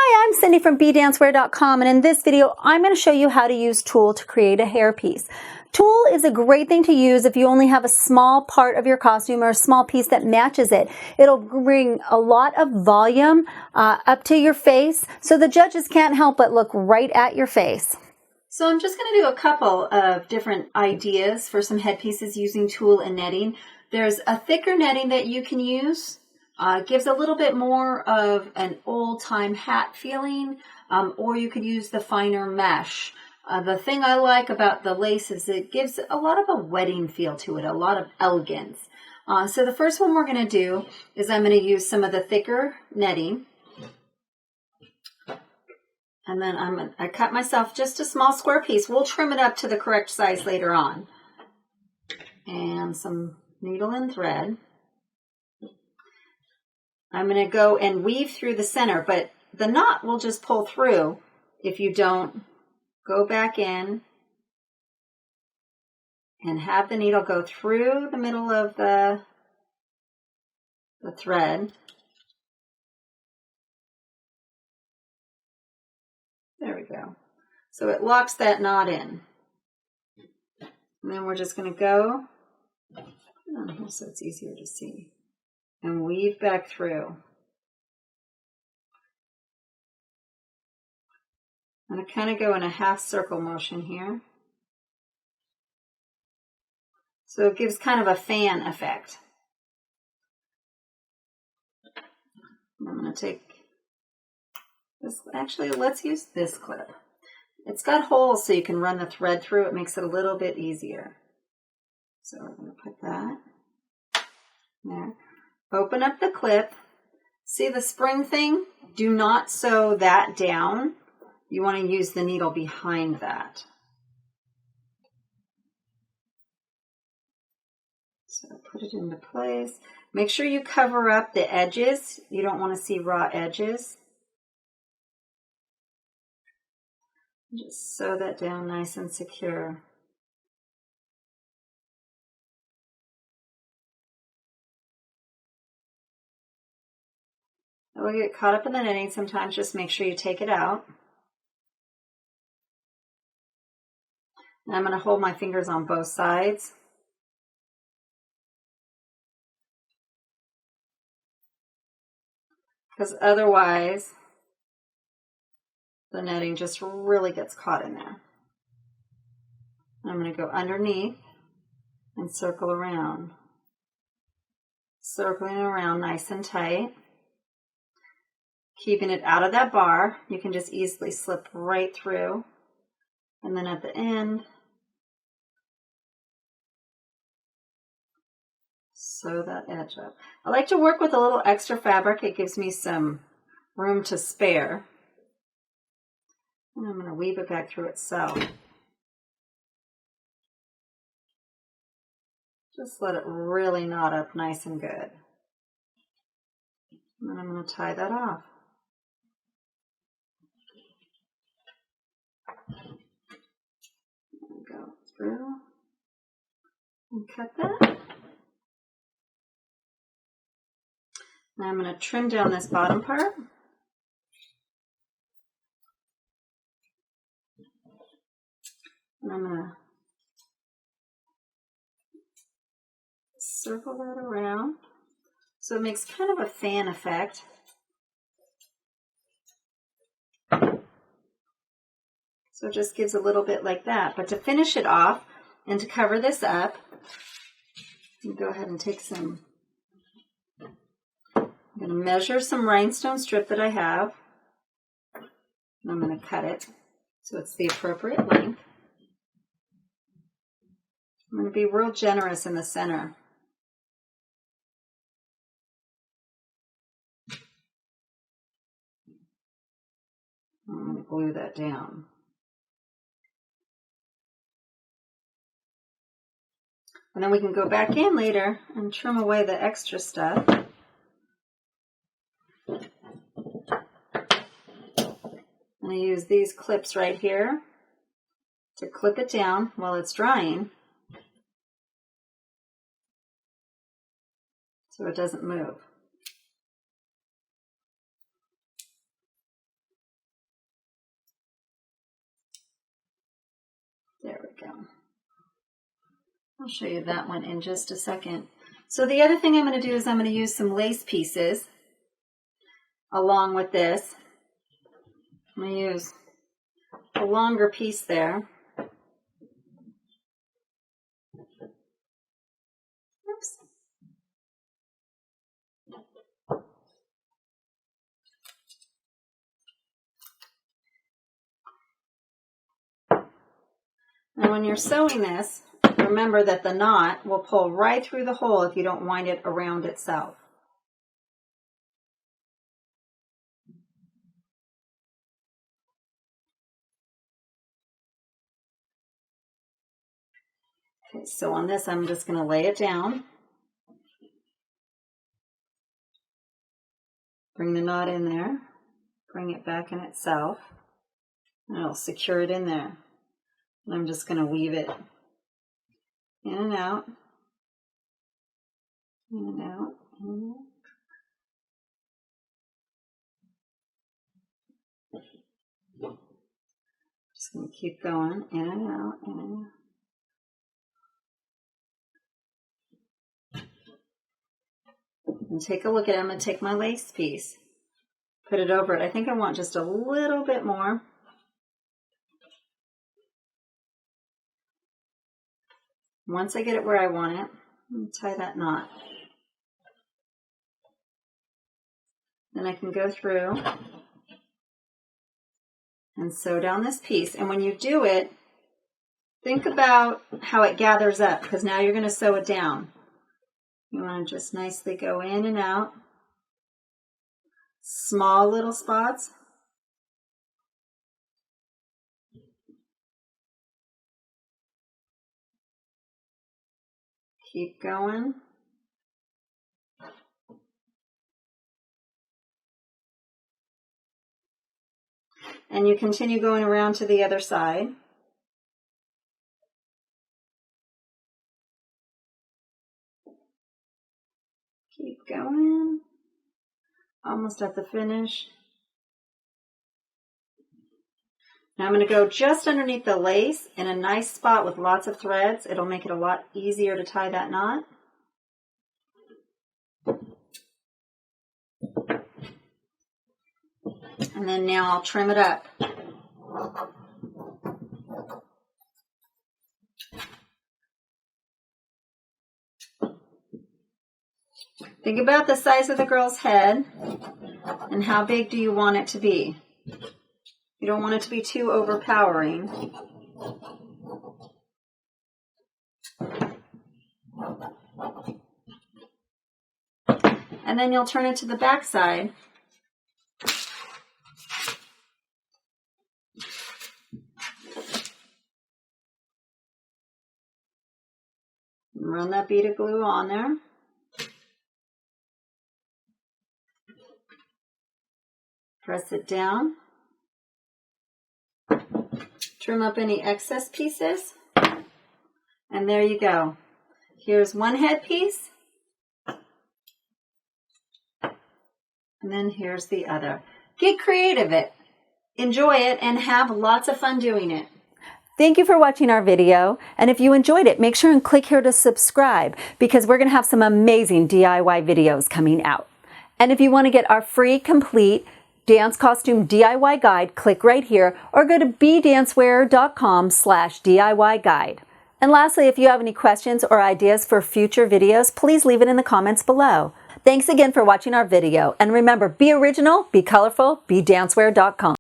Hi, I'm Cindy from bdancewear.com, and in this video I'm going to show you how to use tulle to create a hairpiece. Tulle is a great thing to use if you only have a small part of your costume or a small piece that matches it. It'll bring a lot of volume up to your face so the judges can't help but look right at your face. So I'm just going to do a couple of different ideas for some headpieces using tulle and netting. There's a thicker netting that you can use. Gives a little bit more of an old-time hat feeling, or you could use the finer mesh. The thing I like about the lace is it gives a lot of a wedding feel to it, a lot of elegance. So the first one we're going to do is I'm going to use some of the thicker netting. And then I cut myself just a small square piece. We'll trim it up to the correct size later on. And some needle and thread. I'm going to go and weave through the center, but the knot will just pull through if you don't go back in and have the needle go through the middle of the thread. There we go. So it locks that knot in. And then we're just going to go on here so it's easier to see. And weave back through. I'm going to kind of go in a half circle motion here. So it gives kind of a fan effect. I'm going to take this, actually let's use this clip. It's got holes so you can run the thread through. It makes it a little bit easier. So we're going to put that there. Open up the clip. See the spring thing? Do not sew that down. You want to use the needle behind that. So put it into place. Make sure you cover up the edges. You don't want to see raw edges. Just sew that down nice and secure. It will get caught up in the knitting sometimes. Just make sure you take it out. And I'm going to hold my fingers on both sides. Because otherwise, the netting just really gets caught in there. I'm going to go underneath and circle around. Circling around nice and tight. Keeping it out of that bar. You can just easily slip right through. And then at the end, sew that edge up. I like to work with a little extra fabric. It gives me some room to spare. And I'm going to weave it back through itself. Just let it really knot up nice and good. And then I'm going to tie that off. Go through and cut that. Now I'm going to trim down this bottom part. And I'm going to circle that around so it makes kind of a fan effect. So it just gives a little bit like that. But to finish it off and to cover this up, you go ahead and take some, I'm going to measure some rhinestone strip that I have. And I'm going to cut it so it's the appropriate length. I'm going to be real generous in the center. I'm going to glue that down. And then we can go back in later and trim away the extra stuff. I'm going to use these clips right here to clip it down while it's drying so it doesn't move. we go. I'll show you that one in just a second. So the other thing I'm going to do is I'm going to use some lace pieces along with this. I'm going to use a longer piece there. Oops. And when you're sewing this, remember that the knot will pull right through the hole if you don't wind it around itself. Okay, so on this, I'm just going to lay it down. Bring the knot in there. Bring it back in itself. And I'll secure it in there. And I'm just going to weave it in and out. In and out. In and out. Just going to keep going. In and out. In and out. And take a look at it. I'm going to take my lace piece, put it over it. I think I want just a little bit more. Once I get it where I want it, I'm going to tie that knot. Then I can go through and sew down this piece. And when you do it, think about how it gathers up, because now you're going to sew it down. You want to just nicely go in and out. Small little spots. Keep going. And you continue going around to the other side. Keep going. Almost at the finish. Now I'm going to go just underneath the lace in a nice spot with lots of threads. It'll make it a lot easier to tie that knot. And then now I'll trim it up. Think about the size of the girl's head and how big do you want it to be. You don't want it to be too overpowering. And then you'll turn it to the back side. Run that bead of glue on there. Press it down. Trim up any excess pieces. And there you go. Here's one headpiece. And then here's the other. Get creative enjoy it, and have lots of fun doing it. Thank you for watching our video. And if you enjoyed it, make sure and click here to subscribe, because we're going to have some amazing DIY videos coming out. And if you want to get our free, complete dance costume DIY guide, click right here, or go to bdancewear.com/DIY guide. And lastly, if you have any questions or ideas for future videos, please leave it in the comments below. Thanks again for watching our video. And remember, be original, be colorful, bdancewear.com.